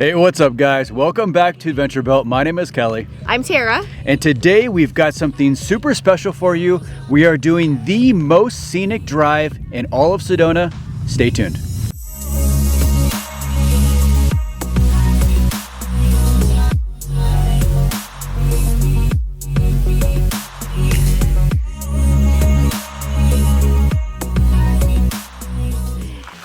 Hey, what's up guys? Welcome back to Adventure Belt. My name is Kelly. I'm Tara. And today we've got something super special for you. We are doing the most scenic drive in all of Sedona. Stay tuned.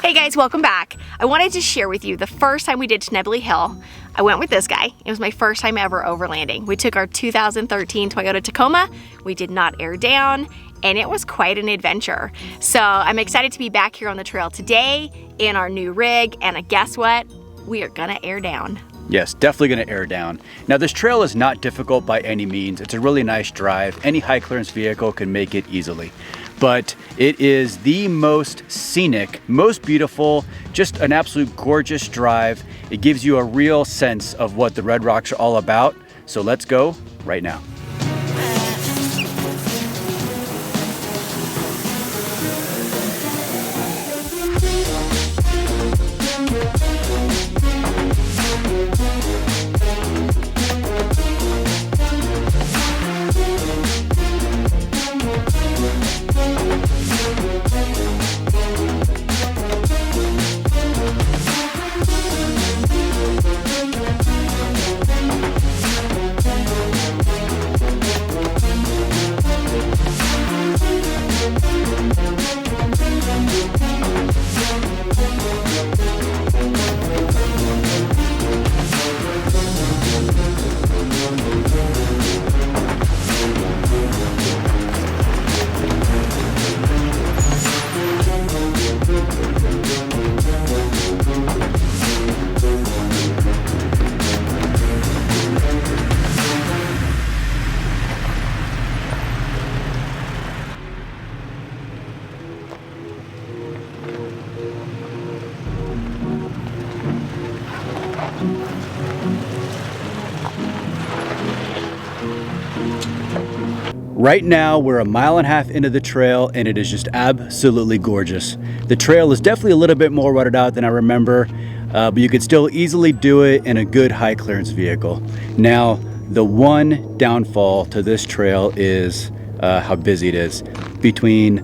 Hey guys, welcome back. I wanted to share with you the first time we did Schnebly Hill. I went with this guy. It was my first time ever overlanding. We took our 2013 Toyota Tacoma. We did not air down, and it was quite an adventure. So I'm excited to be back here on the trail today in our new rig, and guess what? We are gonna air down. Yes, definitely gonna air down. Now this trail is not difficult by any means. It's a really nice drive. Any high clearance vehicle can make it easily. But it is the most scenic, most beautiful, just an absolute gorgeous drive. It gives you a real sense of what the Red Rocks are all about. So let's go right now. Right now, we're 1.5 miles into the trail and it is just absolutely gorgeous. The trail is definitely a little bit more rutted out than I remember, but you could still easily do it in a good high clearance vehicle. Now, the one downfall to this trail is how busy it is. Between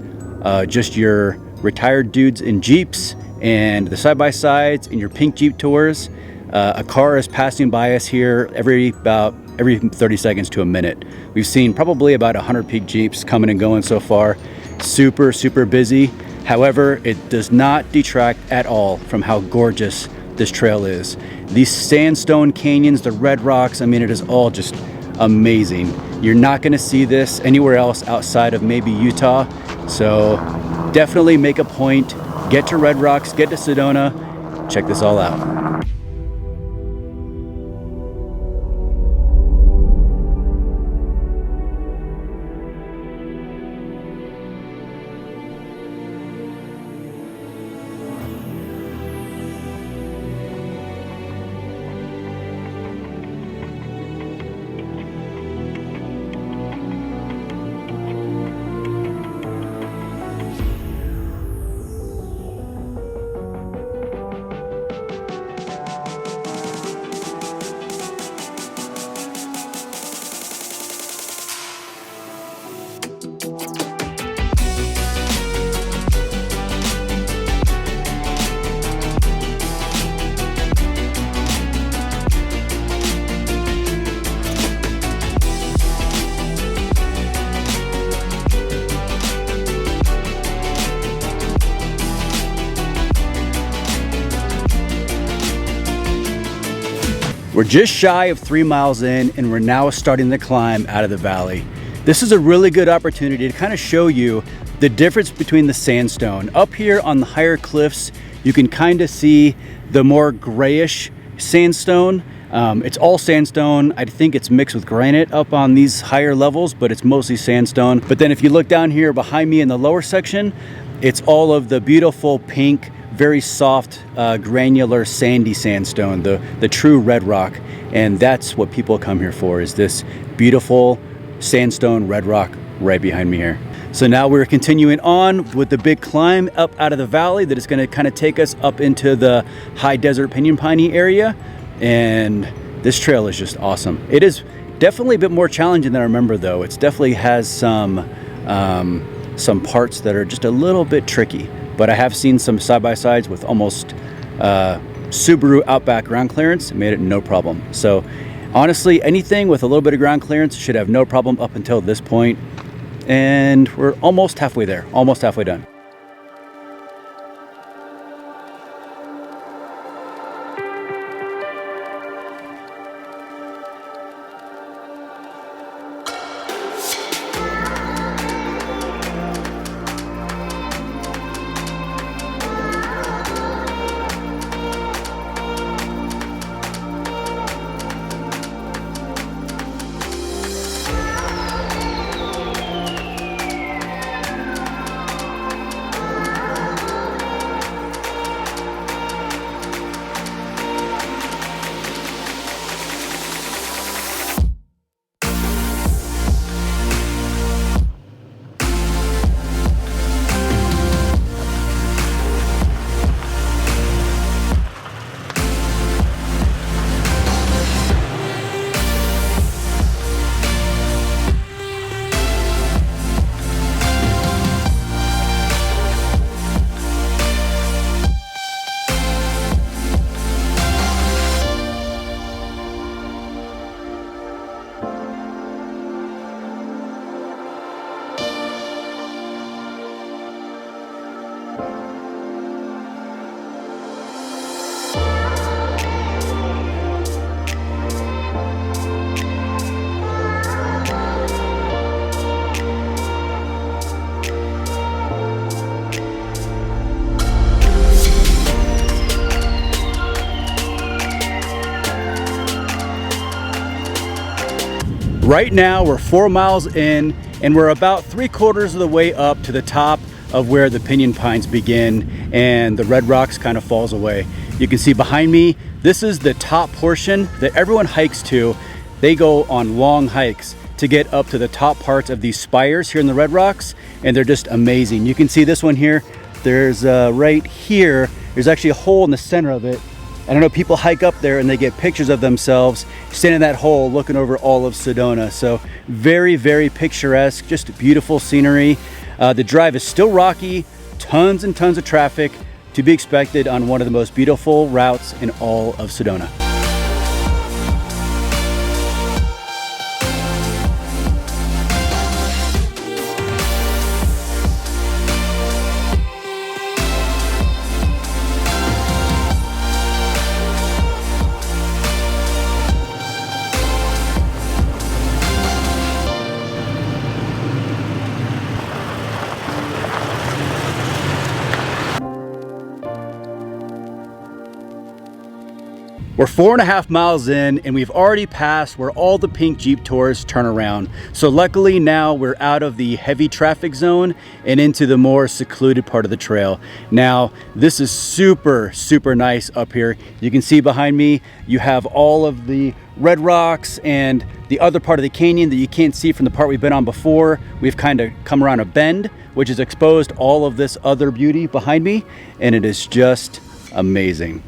just your retired dudes in Jeeps and the side-by-sides and your pink Jeep tours, a car is passing by us here every 30 seconds to a minute. We've seen probably about 100 peak Jeeps coming and going so far. Super, super busy. However, it does not detract at all from how gorgeous this trail is. These sandstone canyons, the Red Rocks, I mean, it is all just amazing. You're not gonna see this anywhere else outside of maybe Utah. So definitely make a point, get to Red Rocks, get to Sedona, check this all out. We're just shy of 3 miles in and we're now starting the climb out of the valley. This is a really good opportunity to kind of show you the difference between the sandstone. Up here on the higher cliffs, you can kind of see the more grayish sandstone. It's all sandstone. I think it's mixed with granite up on these higher levels, but it's mostly sandstone. But then if you look down here behind me in the lower section, it's all of the beautiful pink, very soft, granular, sandy sandstone, the true red rock. And that's what people come here for, is this beautiful sandstone red rock right behind me here. So now we're continuing on with the big climb up out of the valley that is going to kind of take us up into the high desert pinyon piney area. and this trail is just awesome. It is definitely a bit more challenging than I remember though. It definitely has some parts that are just a little bit tricky, but I have seen some side-by-sides with almost Subaru Outback ground clearance. It made it no problem. So honestly, anything with a little bit of ground clearance should have no problem up until this point. And we're almost halfway there, almost halfway done. Right now we're 4 miles in and we're about 3/4 of the way up to the top of where the pinyon pines begin and the red rocks kind of falls away. You can see behind me, this is the top portion that everyone hikes to. They go on long hikes to get up to the top parts of these spires here in the red rocks, and they're just amazing. You can see this one here. There's right here, there's actually a hole in the center of it. I know people hike up there and they get pictures of themselves standing in that hole looking over all of Sedona. So very, very picturesque, just beautiful scenery. The drive is still rocky, tons and tons of traffic to be expected on one of the most beautiful routes in all of Sedona. We're 4.5 miles in and we've already passed where all the pink Jeep tourists turn around. So luckily now we're out of the heavy traffic zone and into the more secluded part of the trail. Now this is super, super nice up here. You can see behind me, you have all of the red rocks and the other part of the canyon that you can't see from the part we've been on before. We've kind of come around a bend, which has exposed all of this other beauty behind me, and it is just amazing.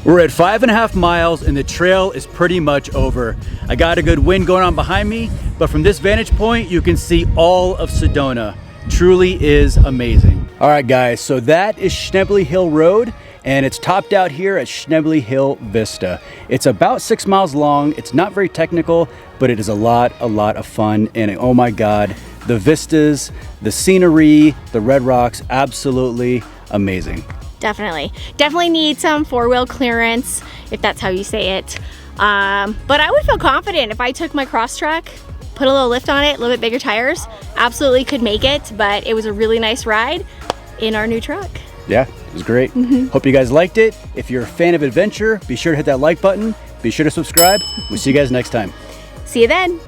We're at 5.5 miles and the trail is pretty much over. I got a good wind going on behind me, but from this vantage point, you can see all of Sedona. Truly is amazing. All right guys, so that is Schnebly Hill Road and it's topped out here at Schnebly Hill Vista. It's about 6 miles long. It's not very technical, but it is a lot of fun. And oh my God, the vistas, the scenery, the red rocks, absolutely amazing. Definitely need some four-wheel clearance, if that's how you say it. But I would feel confident if I took my Crosstrek, put a little lift on it, a little bit bigger tires, absolutely could make it. But it was a really nice ride in our new truck. Yeah, it was great. Hope you guys liked it. If you're a fan of adventure, be sure to hit that like button. Be sure to subscribe. We'll see you guys next time. See you then.